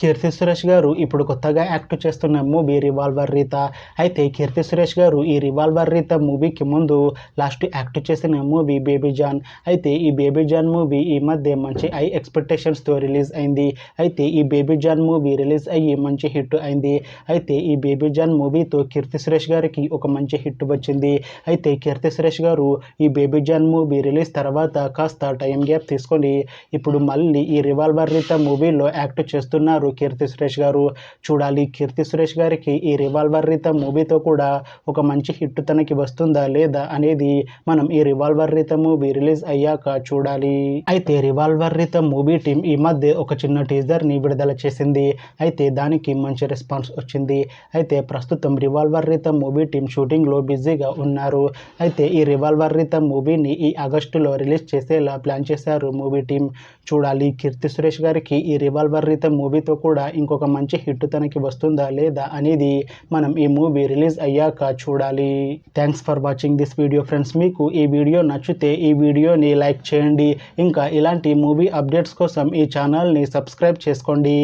కీర్తి సురేష్ గారు ఇప్పుడు కొత్తగా యాక్ట్ చేస్తున్న మూవీ రివాల్వర్ రీత. అయితే కీర్తి సురేష్ గారు ఈ రివాల్వర్ రీత మూవీకి ముందు లాస్ట్ యాక్ట్ చేసిన మూవీ బేబీ జాన్. అయితే ఈ బేబీ జాన్ మూవీ ఈ మధ్య మంచి హై ఎక్స్పెక్టేషన్స్తో రిలీజ్ అయింది. అయితే ఈ బేబీ జాన్ మూవీ రిలీజ్ అయ్యి మంచి హిట్ అయింది. అయితే ఈ బేబీ జాన్ మూవీతో కీర్తి సురేష్ గారికి ఒక మంచి హిట్ వచ్చింది. అయితే కీర్తి సురేష్ గారు ఈ బేబీ జాన్ మూవీ రిలీజ్ తర్వాత కాస్త టైం గ్యాప్ తీసుకొని ఇప్పుడు మళ్ళీ ఈ రివాల్వర్ రీత మూవీలో యాక్ట్ చేస్తున్నారు కీర్తి సురేష్ గారు. చూడాలి కీర్తి సురేష్ గారికి ఈ రివాల్వర్ రీత మూవీతో కూడా ఒక మంచి హిట్ తనకి వస్తుందా లేదా అనేది మనం ఈ రివాల్వర్ రీత మూవీ రిలీజ్ అయ్యాక చూడాలి. అయితే రివాల్వర్ రీత మూవీ టీం ఈ మధ్య ఒక చిన్న టీజర్ ని విడుదల చేసింది. అయితే దానికి మంచి రెస్పాన్స్ వచ్చింది. అయితే ప్రస్తుతం రివాల్వర్ రీత మూవీ టీం షూటింగ్ లో బిజీగా ఉన్నారు. అయితే ఈ రివాల్వర్ రీత మూవీని ఈ ఆగస్టులో రిలీజ్ చేసేలా ప్లాన్ చేశారు మూవీ టీం. చూడాలి కీర్తి సురేష్ గారికి ఈ రివాల్వర్ రీత మూవీతో కూడా ఇంకొక మంచి హిట్ తనకి వస్తుందా లేదా అనేది మనం ఈ మూవీ రిలీజ్ అయ్యాక చూడాలి. Thanks for watching this video friends. మీకు ఈ వీడియో నచ్చితే ఈ వీడియోని లైక్ చేయండి. ఇంకా ఇలాంటి మూవీ అప్డేట్స్ కోసం ఈ ఛానల్ని సబ్స్క్రైబ్ చేసుకోండి.